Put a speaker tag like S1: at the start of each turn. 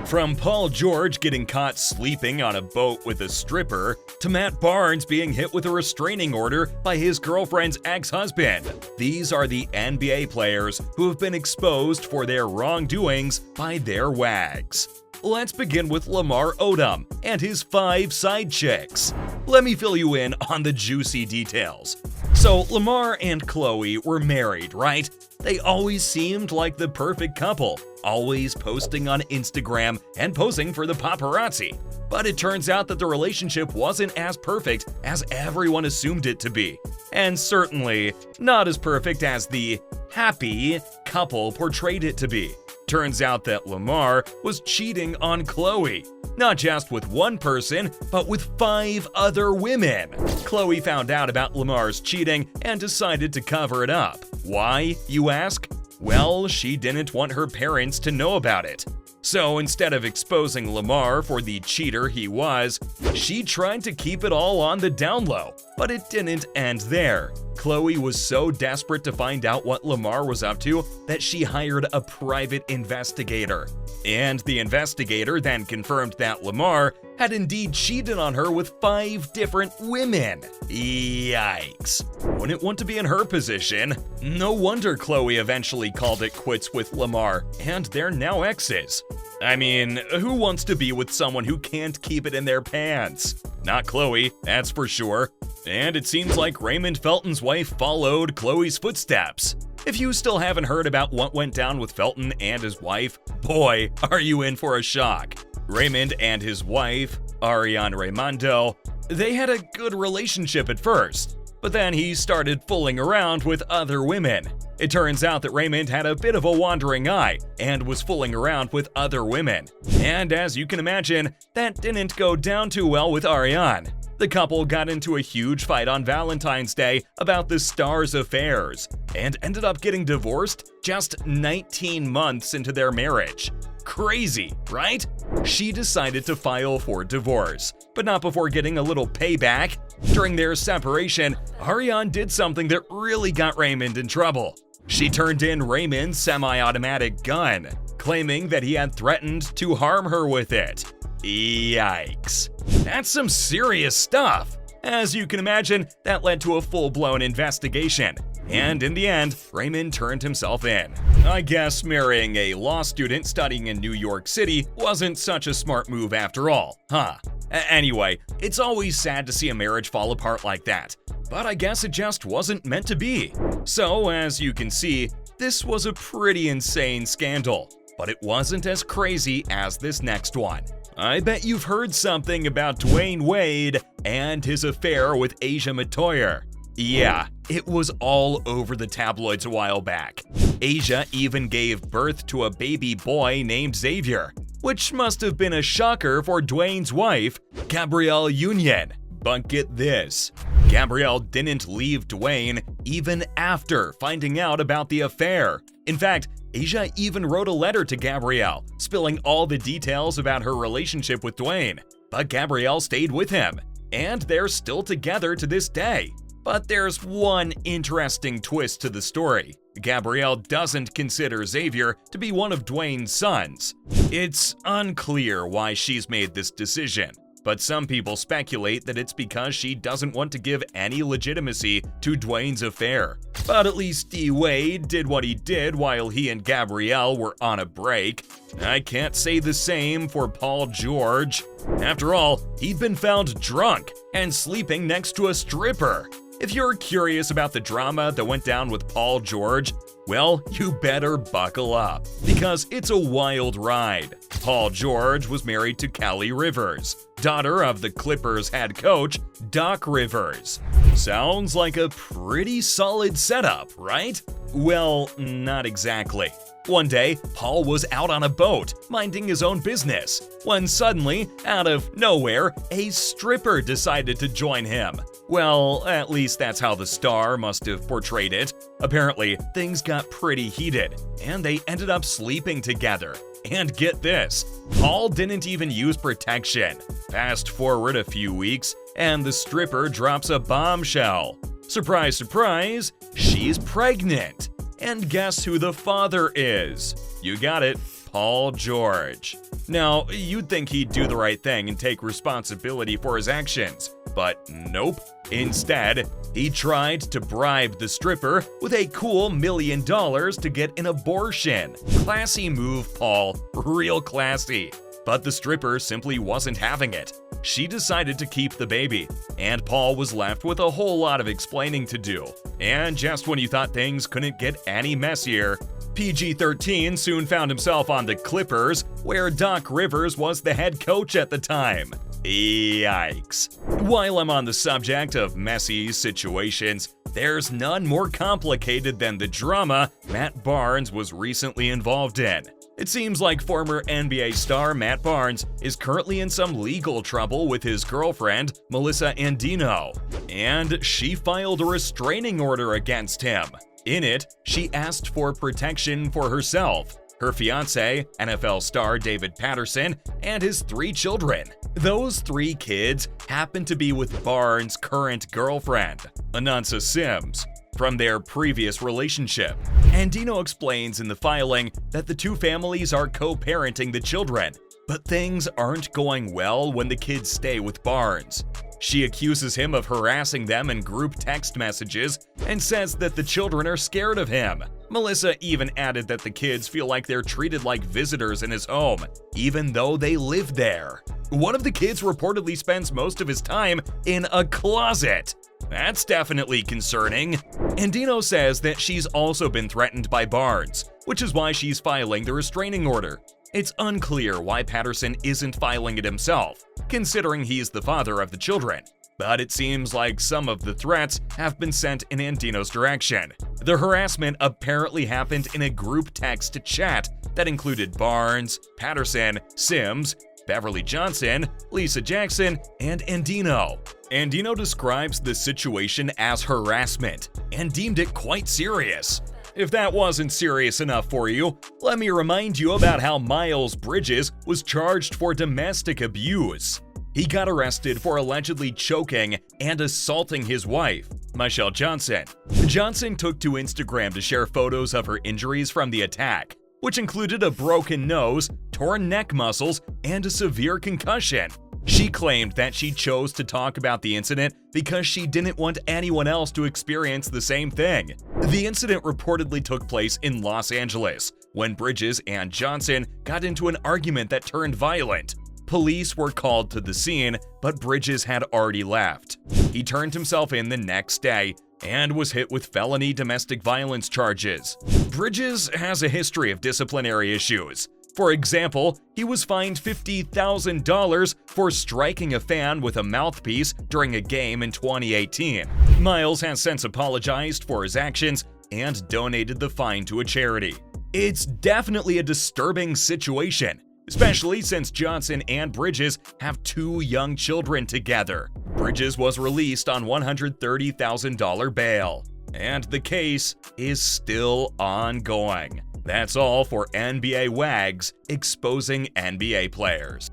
S1: From Paul George getting caught sleeping on a boat with a stripper, to Matt Barnes being hit with a restraining order by his girlfriend's ex-husband. These are the NBA players who have been exposed for their wrongdoings by their wags. Let's begin with Lamar Odom and his 5 side chicks. Let me fill you in on the juicy details. So Lamar and Chloe were married, right? They always seemed like the perfect couple, always posting on Instagram and posing for the paparazzi. But it turns out that the relationship wasn't as perfect as everyone assumed it to be. And certainly not as perfect as the happy couple portrayed it to be. Turns out that Lamar was cheating on Chloe. Not just with one person, but with 5 other women. Chloe found out about Lamar's cheating and decided to cover it up. Why, you ask? Well, she didn't want her parents to know about it. So instead of exposing Lamar for the cheater he was, she tried to keep it all on the down low. But it didn't end there. Chloe was so desperate to find out what Lamar was up to that she hired a private investigator. And the investigator then confirmed that Lamar had indeed cheated on her with 5 different women. Yikes. Wouldn't want to be in her position. No wonder Chloe eventually called it quits with Lamar, and they're now exes. I mean, who wants to be with someone who can't keep it in their pants? Not Chloe, that's for sure. And it seems like Raymond Felton's wife followed Chloe's footsteps. If you still haven't heard about what went down with Felton and his wife, boy, are you in for a shock. Raymond and his wife, Ariane Raimondo, they had a good relationship at first, but then he started fooling around with other women. It turns out that Raymond had a bit of a wandering eye and was fooling around with other women. And as you can imagine, that didn't go down too well with Ariane. The couple got into a huge fight on Valentine's Day about the star's affairs and ended up getting divorced just 19 months into their marriage. Crazy, right? She decided to file for divorce, but not before getting a little payback. During their separation, Ariane did something that really got Raymond in trouble. She turned in Raymond's semi-automatic gun, claiming that he had threatened to harm her with it. Yikes. That's some serious stuff. As you can imagine, that led to a full-blown investigation. And in the end, Raymond turned himself in. I guess marrying a law student studying in New York City wasn't such a smart move after all, huh? Anyway, it's always sad to see a marriage fall apart like that. But I guess it just wasn't meant to be. So, as you can see, this was a pretty insane scandal. But it wasn't as crazy as this next one. I bet you've heard something about Dwayne Wade and his affair with Asia Matoyer. Yeah, it was all over the tabloids a while back. Asia even gave birth to a baby boy named Xavier, which must have been a shocker for Dwayne's wife, Gabrielle Union. But get this, Gabrielle didn't leave Dwayne even after finding out about the affair. In fact, Asia even wrote a letter to Gabrielle, spilling all the details about her relationship with Dwayne. But Gabrielle stayed with him, and they're still together to this day. But there's one interesting twist to the story. Gabrielle doesn't consider Xavier to be one of Dwayne's sons. It's unclear why she's made this decision, but some people speculate that it's because she doesn't want to give any legitimacy to Dwayne's affair. But at least D-Wade did what he did while he and Gabrielle were on a break. I can't say the same for Paul George. After all, he'd been found drunk and sleeping next to a stripper. If you're curious about the drama that went down with Paul George, well, you better buckle up, because it's a wild ride. Paul George was married to Kelly Rivers, daughter of the Clippers head coach, Doc Rivers. Sounds like a pretty solid setup, right? Well, not exactly. One day, Paul was out on a boat, minding his own business, when suddenly, out of nowhere, a stripper decided to join him. Well, at least that's how the star must have portrayed it. Apparently, things got pretty heated, and they ended up sleeping together. And get this, Paul didn't even use protection. Fast forward a few weeks, and the stripper drops a bombshell. Surprise, surprise, she's pregnant. And guess who the father is? You got it, Paul George. Now, you'd think he'd do the right thing and take responsibility for his actions, but nope. Instead, he tried to bribe the stripper with a cool $1 million to get an abortion. Classy move, Paul. Real classy. But the stripper simply wasn't having it. She decided to keep the baby, and Paul was left with a whole lot of explaining to do. And just when you thought things couldn't get any messier, PG-13 soon found himself on the Clippers, where Doc Rivers was the head coach at the time. Yikes. While I'm on the subject of messy situations, there's none more complicated than the drama Matt Barnes was recently involved in. It seems like former NBA star Matt Barnes is currently in some legal trouble with his girlfriend, Melissa Andino, and she filed a restraining order against him. In it, she asked for protection for herself, her fiancé, NFL star David Patterson, and his 3 children. Those 3 kids happen to be with Barnes' current girlfriend, Anansa Sims, from their previous relationship. Andino explains in the filing that the 2 families are co-parenting the children, but things aren't going well when the kids stay with Barnes. She accuses him of harassing them in group text messages and says that the children are scared of him. Melissa even added that the kids feel like they're treated like visitors in his home, even though they live there. One of the kids reportedly spends most of his time in a closet. That's definitely concerning. Andino says that she's also been threatened by Barnes, which is why she's filing the restraining order. It's unclear why Patterson isn't filing it himself, considering he's the father of the children. But it seems like some of the threats have been sent in Andino's direction. The harassment apparently happened in a group text chat that included Barnes, Patterson, Sims, Beverly Johnson, Lisa Jackson, and Andino. Andino describes the situation as harassment and deemed it quite serious. If that wasn't serious enough for you, let me remind you about how Miles Bridges was charged for domestic abuse. He got arrested for allegedly choking and assaulting his wife, Michelle Johnson. Johnson took to Instagram to share photos of her injuries from the attack, which included a broken nose, torn neck muscles, and a severe concussion. She claimed that she chose to talk about the incident because she didn't want anyone else to experience the same thing. The incident reportedly took place in Los Angeles, when Bridges and Johnson got into an argument that turned violent. Police were called to the scene, but Bridges had already left. He turned himself in the next day and was hit with felony domestic violence charges. Bridges has a history of disciplinary issues. For example, he was fined $50,000 for striking a fan with a mouthpiece during a game in 2018. Miles has since apologized for his actions and donated the fine to a charity. It's definitely a disturbing situation, especially since Johnson and Bridges have 2 young children together. Bridges was released on $130,000 bail, and the case is still ongoing. That's all for NBA Wags exposing NBA players.